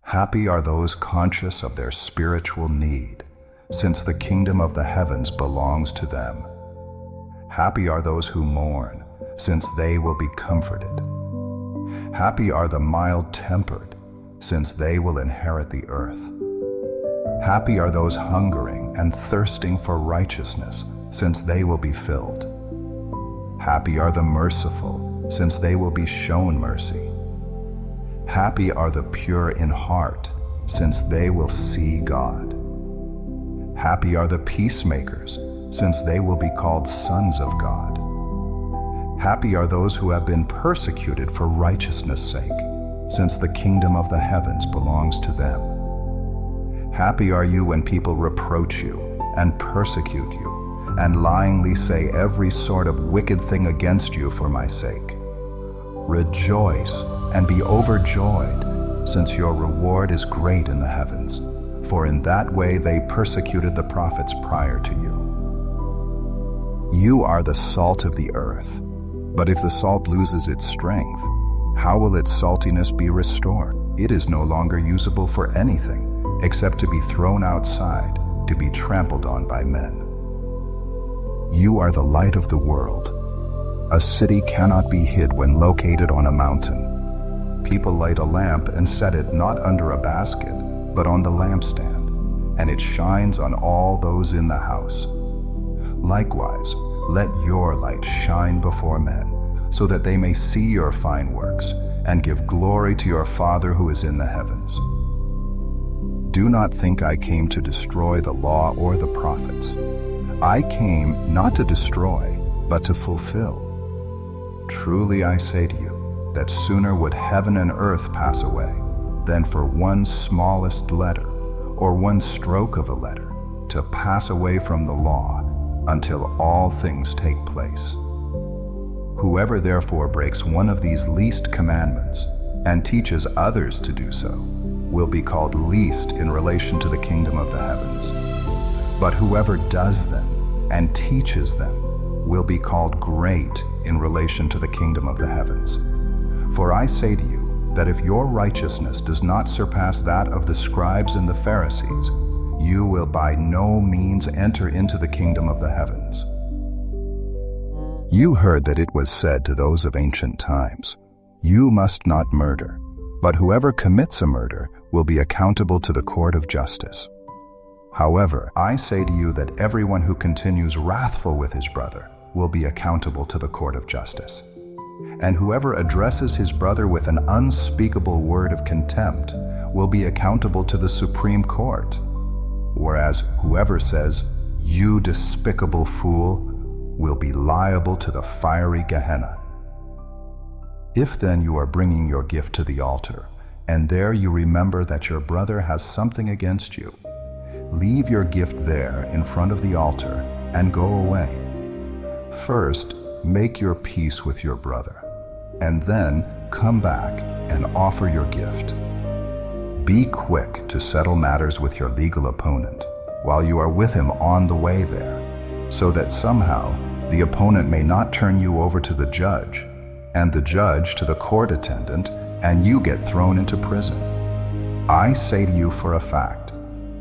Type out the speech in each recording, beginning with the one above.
Happy are those conscious of their spiritual need, since the kingdom of the heavens belongs to them. Happy are those who mourn, since they will be comforted. Happy are the mild-tempered, since they will inherit the earth. Happy are those hungering and thirsting for righteousness, since they will be filled. Happy are the merciful, since they will be shown mercy. Happy are the pure in heart, since they will see God. Happy are the peacemakers, since they will be called sons of God. Happy are those who have been persecuted for righteousness' sake, since the kingdom of the heavens belongs to them. Happy are you when people reproach you and persecute you, and lyingly say every sort of wicked thing against you for my sake. Rejoice and be overjoyed, since your reward is great in the heavens, for in that way they persecuted the prophets prior to you. You are the salt of the earth, but if the salt loses its strength, how will its saltiness be restored? It is no longer usable for anything, except to be thrown outside, to be trampled on by men. You are the light of the world. A city cannot be hid when located on a mountain. People light a lamp and set it not under a basket, but on the lampstand, and it shines on all those in the house. Likewise, let your light shine before men, so that they may see your fine works, and give glory to your Father who is in the heavens. Do not think I came to destroy the law or the prophets. I came not to destroy, but to fulfill. Truly I say to you, that sooner would heaven and earth pass away, than for one smallest letter, or one stroke of a letter, to pass away from the law, until all things take place. Whoever therefore breaks one of these least commandments, and teaches others to do so, will be called least in relation to the kingdom of the heavens. But whoever does them and teaches them will be called great in relation to the kingdom of the heavens. For I say to you that if your righteousness does not surpass that of the scribes and the Pharisees, you will by no means enter into the kingdom of the heavens. You heard that it was said to those of ancient times, "You must not murder, but whoever commits a murder will be accountable to the court of justice." However, I say to you that everyone who continues wrathful with his brother will be accountable to the court of justice. And whoever addresses his brother with an unspeakable word of contempt will be accountable to the Supreme Court. Whereas whoever says, "You despicable fool," will be liable to the fiery Gehenna. If then you are bringing your gift to the altar, and there you remember that your brother has something against you, leave your gift there in front of the altar and go away. First, make your peace with your brother, and then come back and offer your gift. Be quick to settle matters with your legal opponent while you are with him on the way there, so that somehow the opponent may not turn you over to the judge, and the judge to the court attendant, and you get thrown into prison. I say to you for a fact,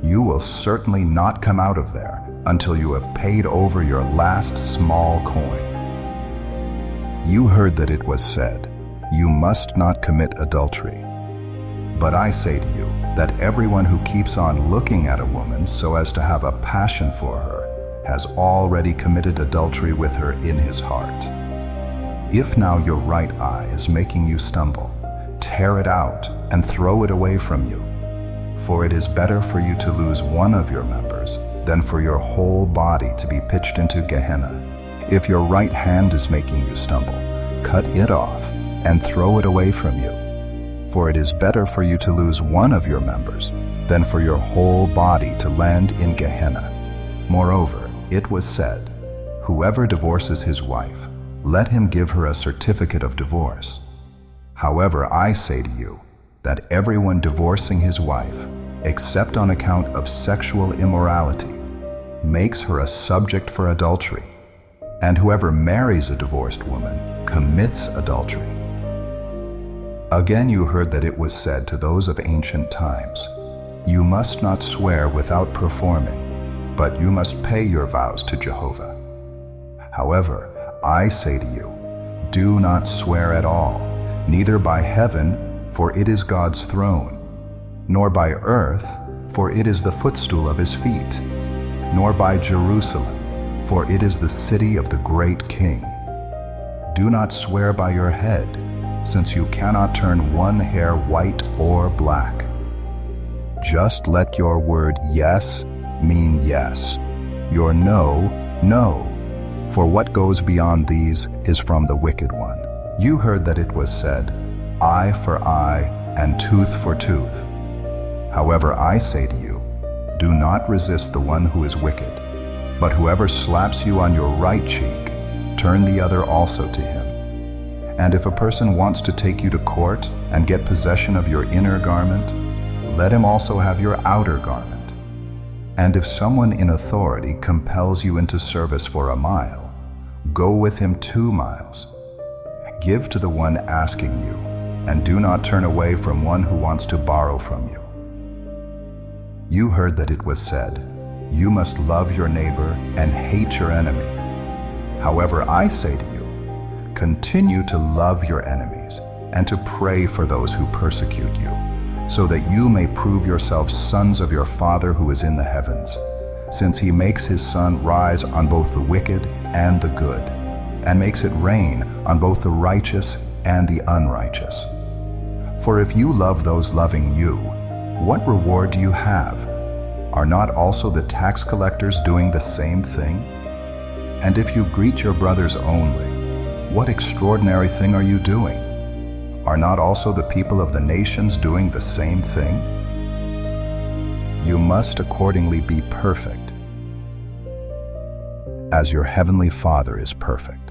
you will certainly not come out of there until you have paid over your last small coin. You heard that it was said, "You must not commit adultery." But I say to you that everyone who keeps on looking at a woman so as to have a passion for her has already committed adultery with her in his heart. If now your right eye is making you stumble, tear it out and throw it away from you. For it is better for you to lose one of your members than for your whole body to be pitched into Gehenna. If your right hand is making you stumble, cut it off and throw it away from you. For it is better for you to lose one of your members than for your whole body to land in Gehenna. Moreover, it was said, "Whoever divorces his wife, let him give her a certificate of divorce." However, I say to you that everyone divorcing his wife, except on account of sexual immorality, makes her a subject for adultery, and whoever marries a divorced woman commits adultery. Again you heard that it was said to those of ancient times, "You must not swear without performing, but you must pay your vows to Jehovah." However, I say to you, do not swear at all, neither by heaven, for it is God's throne, nor by earth, for it is the footstool of his feet, nor by Jerusalem, for it is the city of the great King. Do not swear by your head, since you cannot turn one hair white or black. Just let your word yes mean yes, your no, no. For what goes beyond these is from the wicked one. You heard that it was said, eye for eye and tooth for tooth. However, I say to you, do not resist the one who is wicked, but whoever slaps you on your right cheek, turn the other also to him. And if a person wants to take you to court and get possession of your inner garment, let him also have your outer garment. And if someone in authority compels you into service for a mile, go with him 2 miles. Give to the one asking you, and do not turn away from one who wants to borrow from you. You heard that it was said, you must love your neighbor and hate your enemy. However, I say to you, continue to love your enemies and to pray for those who persecute you, so that you may prove yourselves sons of your Father who is in the heavens, since he makes his sun rise on both the wicked and the good, and makes it rain on both the righteous and the unrighteous. For if you love those loving you, what reward do you have? Are not also the tax collectors doing the same thing? And if you greet your brothers only, what extraordinary thing are you doing? Are not also the people of the nations doing the same thing? You must accordingly be perfect, as your heavenly Father is perfect.